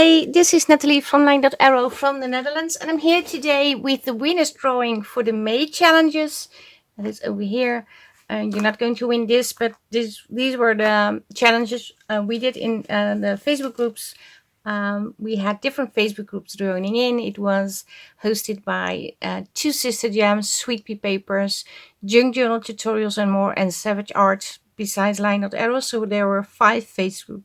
Hi, this is Nathalie from LineDotArrow from the Netherlands, and I'm here today with the winner's drawing for the May challenges. That is over here. You're not going to win this, but these were the challenges we did in the Facebook groups. We had different Facebook groups joining in. It was hosted by two sister jams, Sweet Pea Papers, Junk Journal Tutorials and more, and SSavageart besides LineDotArrow. So there were 5 Facebook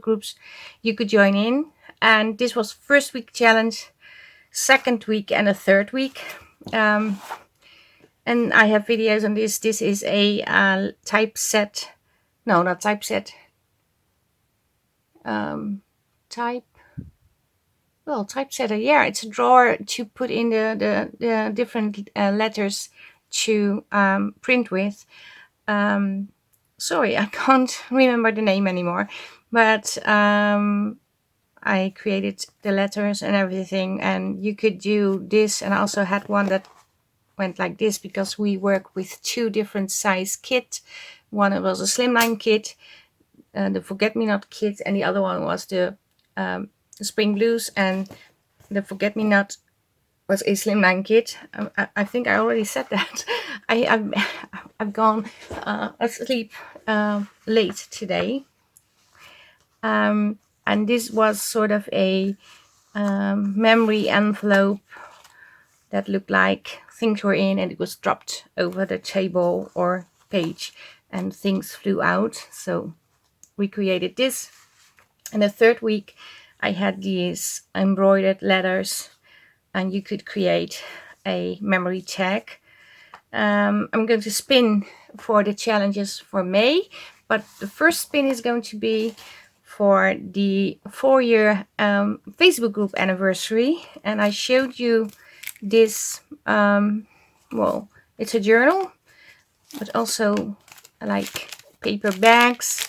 groups you could join in, and this was first week challenge, second week, and a third week. And I have videos on this. This is a typeset, no, not typeset, typesetter. Yeah, it's a drawer to put in the different letters to print with. Sorry, I can't remember the name anymore, but I created the letters and everything, and you could do this. And I also had one that went like this because we work with 2 different size kit. One was a slimline kit, the forget-me-not kit, and the other one was the spring blues, and the forget-me-not was a slimline kit. I think I already said that. I've gone asleep late today, and this was sort of a memory envelope that looked like things were in, and it was dropped over the table or page and things flew out. So we created this. And the third week I had these embroidered letters, and you could create a memory tag. I'm going to spin for the challenges for May, but the first spin is going to be for the 4-year Facebook group anniversary. And I showed you this, well, it's a journal, but also like paper bags,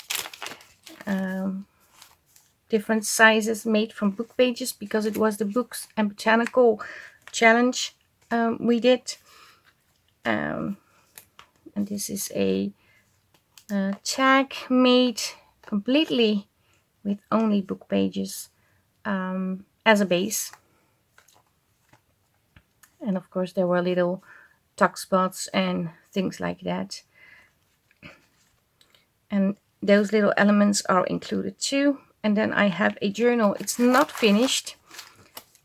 different sizes made from book pages, because it was the books and botanical challenge we did. And this is a tag made completely with only book pages as a base. And of course there were little tuck spots and things like that. And those little elements are included too. And then I have a journal. It's not finished,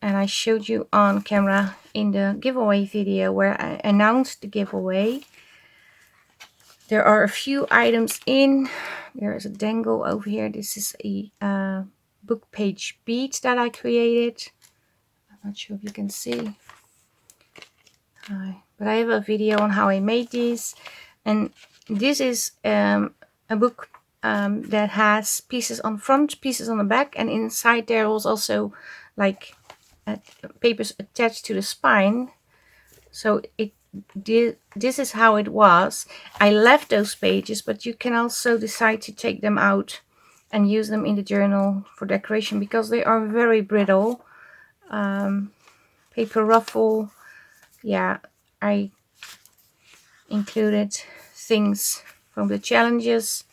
and I showed you on camera in the giveaway video where I announced the giveaway. There are a few items in. There is a dangle over here. This is a book page bead that I created. I'm not sure if you can see. But I have a video on how I made these. And this is a book that has pieces on front, pieces on the back, and inside there was also like papers attached to the spine. So this is how it was. I left those pages, but you can also decide to take them out and use them in the journal for decoration, because they are very brittle. Paper ruffle. Yeah, I included things from the challenges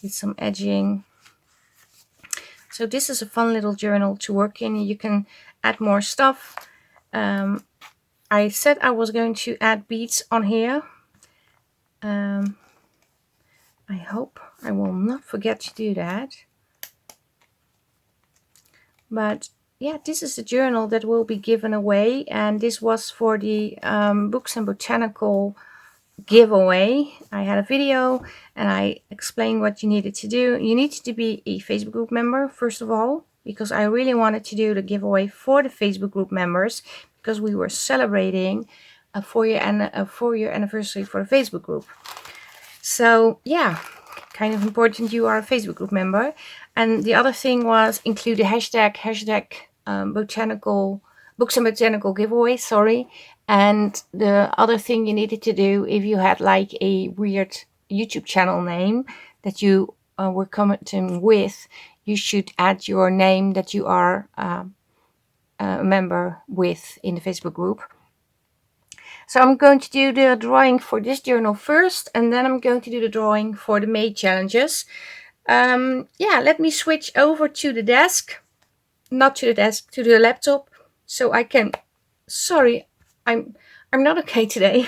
with some edging. So this is a fun little journal to work in. You can add more stuff. I said I was going to add beads on here. I hope I will not forget to do that. But yeah, this is the journal that will be given away, and this was for the Books and Botanical giveaway. I had a video and I explained what you needed to do. You needed to be a Facebook group member first of all, because I really wanted to do the giveaway for the Facebook group members, because we were celebrating a 4-year anniversary for the Facebook group. So yeah, kind of important you are a Facebook group member. And the other thing was include the hashtag botanical books and botanical giveaway, sorry. And the other thing you needed to do, if you had like a weird YouTube channel name that you were commenting with, you should add your name that you are a member with in the Facebook group. So I'm going to do the drawing for this journal first, and then I'm going to do the drawing for the May challenges. Yeah, let me switch over to the desk. Not to the desk, to the laptop, so I can. Sorry, I'm not okay today,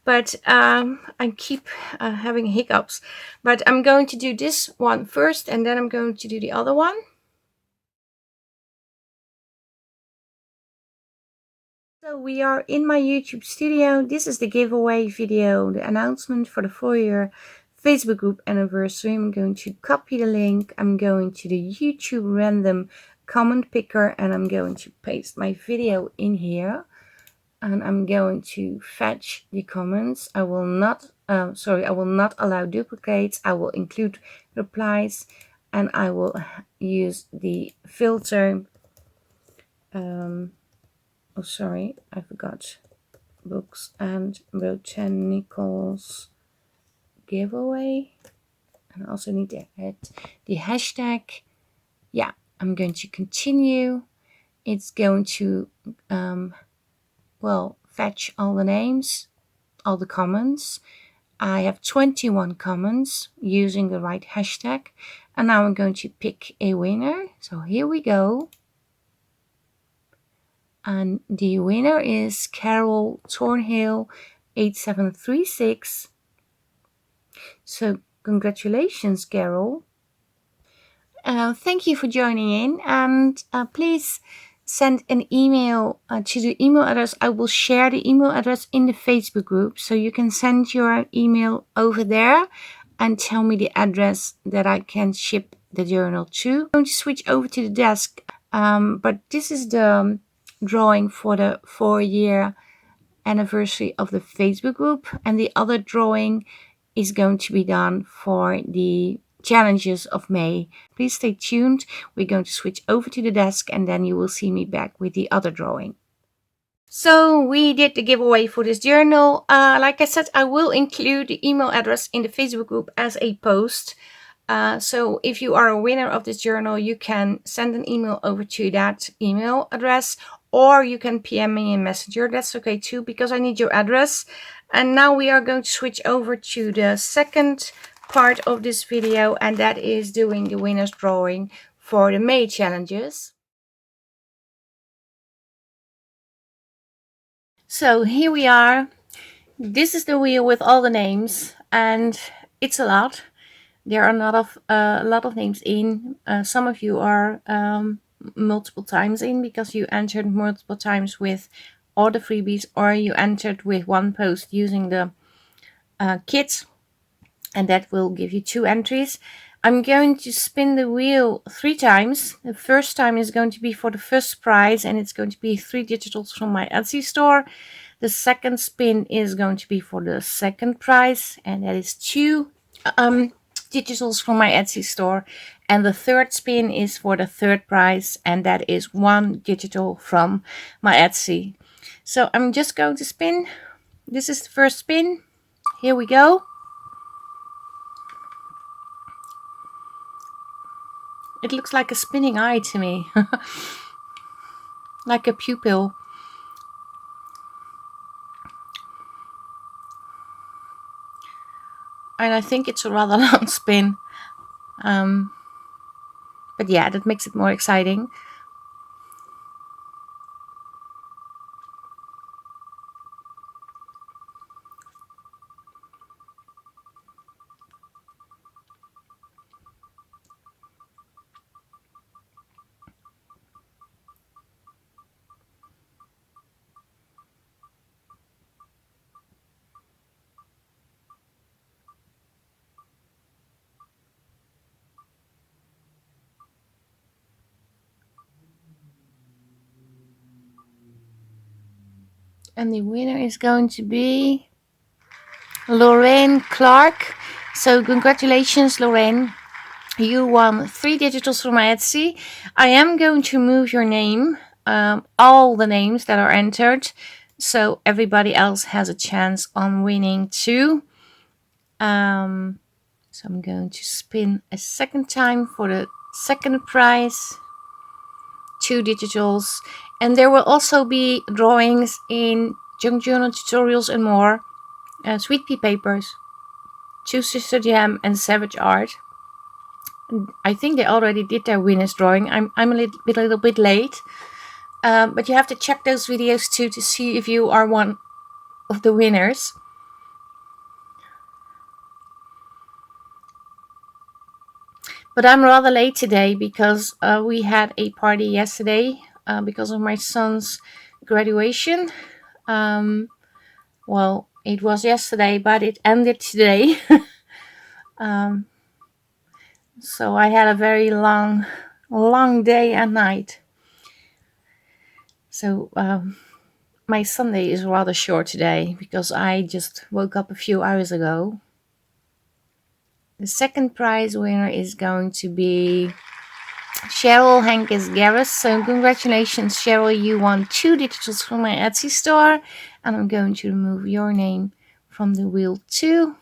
but I keep having hiccups. But I'm going to do this one first, and then I'm going to do the other one. So we are in my YouTube studio. This is the giveaway video, the announcement for the 4-year Facebook group anniversary. I'm going to copy the link. I'm going to the YouTube random comment picker, and I'm going to paste my video in here. And I'm going to fetch the comments. I will not allow duplicates. I will include replies, and I will use the filter. Oh, sorry, I forgot. Books and Botanicals giveaway. And I also need to add the hashtag. Yeah, I'm going to continue. It's going to, fetch all the names, all the comments. I have 21 comments using the right hashtag. And now I'm going to pick a winner. So here we go. And the winner is Carol Thornhill 8736. So congratulations, Carol. Thank you for joining in, and please send an email to the email address. I will share the email address in the Facebook group, so you can send your email over there and tell me the address that I can ship the journal to. I'm going to switch over to the desk, but this is the drawing for the 4-year anniversary of the Facebook group, and the other drawing is going to be done for the challenges of May. Please stay tuned. We're going to switch over to the desk, and then you will see me back with the other drawing. So we did the giveaway for this journal. Like I said, I will include the email address in the Facebook group as a post. So if you are a winner of this journal, you can send an email over to that email address, or you can PM me in Messenger. That's okay too, because I need your address. And now we are going to switch over to the second part of this video, and that is doing the winner's drawing for the May challenges. So here we are. This is the wheel with all the names, and it's a lot. There are a lot of names in. Some of you are multiple times in because you entered multiple times with all the freebies, or you entered with one post using the kits, and that will give you 2 entries. I'm going to spin the wheel 3 times. The first time is going to be for the first prize, and it's going to be 3 digitals from my Etsy store. The second spin is going to be for the second prize, and that is 2 digitals from my Etsy store. And the third spin is for the third prize, and that is 1 digital from my Etsy. So I'm just going to spin. This is the first spin. Here we go. It looks like a spinning eye to me. Like a pupil. And I think it's a rather long spin. But yeah, that makes it more exciting. And the winner is going to be Lorraine Clark. So congratulations, Lorraine. You won 3 digitals from my Etsy. I am going to move your name, all the names that are entered, so everybody else has a chance on winning too. So I'm going to spin a second time for the second prize. 2 digitals. And there will also be drawings in Junk Journal, Tutorials and more. Sweet Pea Papers, Choose Sister Jam and SSavageart. I think they already did their winners drawing. I'm a little bit late, but you have to check those videos too to see if you are one of the winners. But I'm rather late today because we had a party yesterday because of my son's graduation. Well, it was yesterday, but it ended today. So I had a very long day and night. So my Sunday is rather short today because I just woke up a few hours ago. The second prize winner is going to be Cheryl Hankins Garris. So congratulations, Cheryl. You won 2 Tutotials from my Etsy store. And I'm going to remove your name from the wheel too.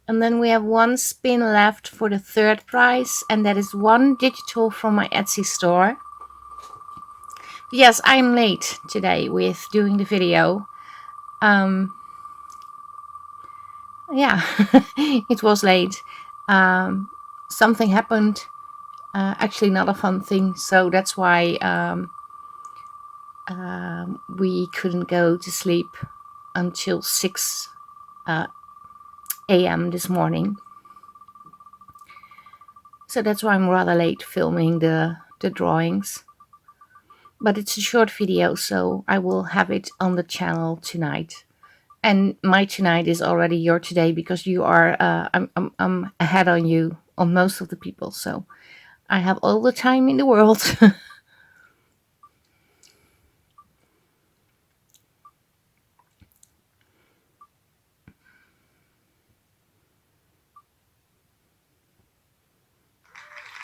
And then we have 1 spin left for the third prize. And that is 1 digital from my Etsy store. Yes, I'm late today with doing the video. Yeah, it was late. Something happened. Actually not a fun thing, so that's why we couldn't go to sleep until 6 a.m. this morning. So that's why I'm rather late filming the drawings. But it's a short video, so I will have it on the channel tonight. And my tonight is already your today because you are I'm ahead on you, on most of the people, so I have all the time in the world.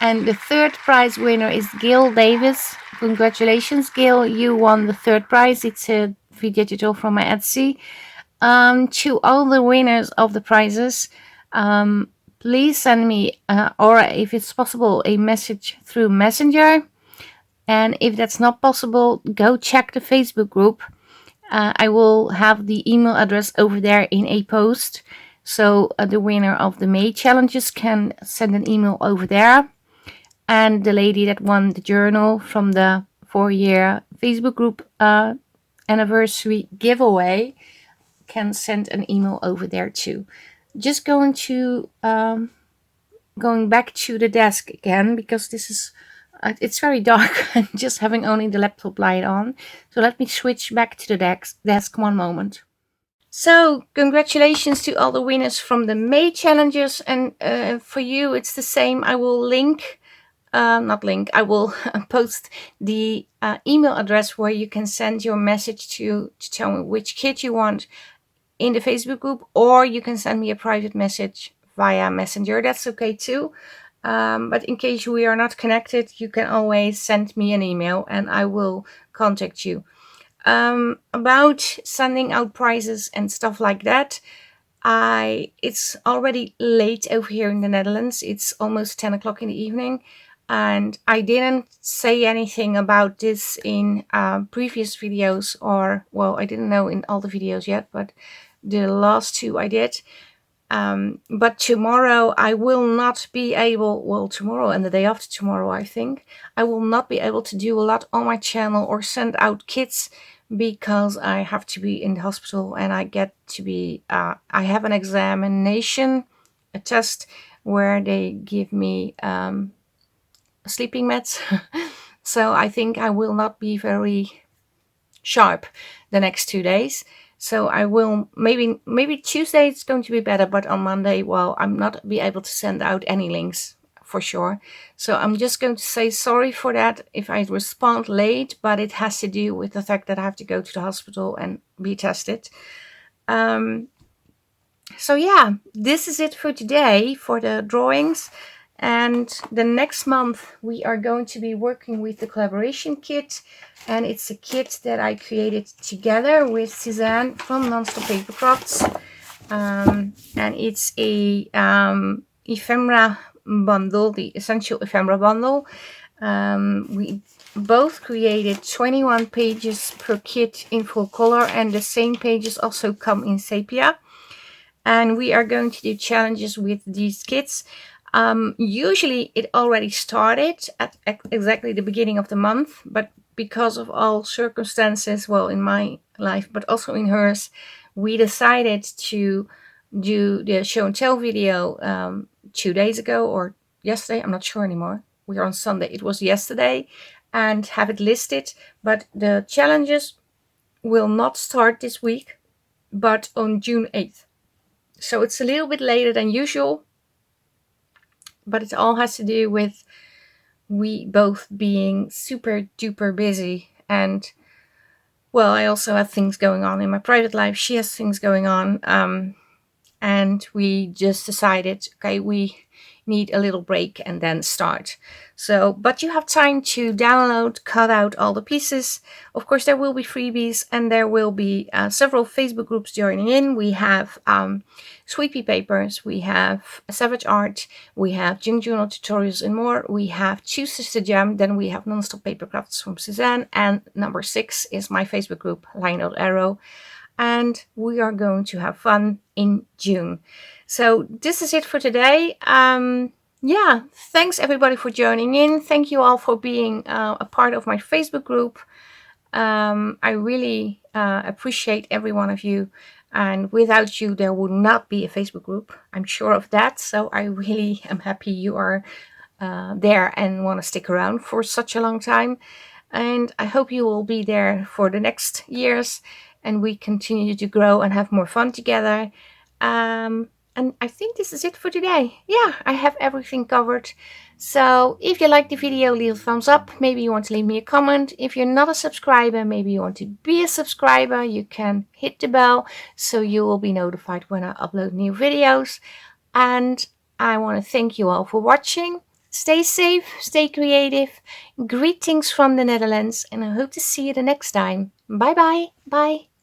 And the third prize winner is Gail Davis. Congratulations, Gail. You won the third prize. It's a free digital from my Etsy. To all the winners of the prizes, please send me, or if it's possible, a message through Messenger. And if that's not possible, go check the Facebook group. I will have the email address over there in a post. So the winner of the May challenges can send an email over there. And the lady that won the journal from the 4-year Facebook group anniversary giveaway can send an email over there too. Just going back to the desk again because this is it's very dark and just having only the laptop light on. So let me switch back to the desk 1 moment. So congratulations to all the winners from the May challenges, and for you it's the same. I will I will post the email address where you can send your message to tell me which kit you want in the Facebook group, or you can send me a private message via Messenger. That's okay too. But in case we are not connected, you can always send me an email and I will contact you. About sending out prizes and stuff like that, it's already late over here in the Netherlands. It's almost 10 o'clock in the evening. And I didn't say anything about this in previous videos, or, well, I didn't know in all the videos yet, but the last 2 I did. But tomorrow I will not be able, well, tomorrow and the day after tomorrow, I think, I will not be able to do a lot on my channel or send out kits because I have to be in the hospital and I get to be, I have an examination, a test where they give me sleeping meds. So I think I will not be very sharp the next 2 days. So I will, maybe Tuesday it's going to be better, but on Monday, well, I'm not be able to send out any links for sure. So I'm just going to say sorry for that if I respond late, but it has to do with the fact that I have to go to the hospital and be tested. So yeah, this is it for today for the drawings. And the next month we are going to be working with the collaboration kit, and it's a kit that I created together with Suzanne from Nonstop Papercrafts, and it's a ephemera bundle, the essential ephemera bundle. We both created 21 pages per kit in full color, and the same pages also come in sepia. And we are going to do challenges with these kits. Usually it already started at exactly the beginning of the month, but because of all circumstances, well, in my life, but also in hers, we decided to do the show and tell video 2 days ago or yesterday. I'm not sure anymore. We are on Sunday. It was yesterday, and have it listed. But the challenges will not start this week, but on June 8th. So it's a little bit later than usual, but it all has to do with we both being super duper busy. And well, I also have things going on in my private life. She has things going on. And we just decided, okay, we need a little break and then start. So, but you have time to download, cut out all the pieces. Of course, there will be freebies, and there will be several Facebook groups joining in. We have Sweet Pea Papers, we have SSavageart, we have Junk Journal Tutorials and more. We have Two Sister Jam, then we have Nonstop Papercrafts from Suzanne, and number 6 is my Facebook group, LineDotArrow. And we are going to have fun in June. So this is it for today. Yeah, thanks everybody for joining in. Thank you all for being a part of my Facebook group. I really appreciate every one of you. And without you, there would not be a Facebook group. I'm sure of that. So I really am happy you are there and want to stick around for such a long time. And I hope you will be there for the next years, and we continue to grow and have more fun together. And I think this is it for today. Yeah, I have everything covered. So if you like the video, leave a thumbs up. Maybe you want to leave me a comment. If you're not a subscriber, maybe you want to be a subscriber, you can hit the bell so you will be notified when I upload new videos. And I want to thank you all for watching. Stay safe, stay creative. Greetings from the Netherlands, and I hope to see you the next time. Bye bye. Bye.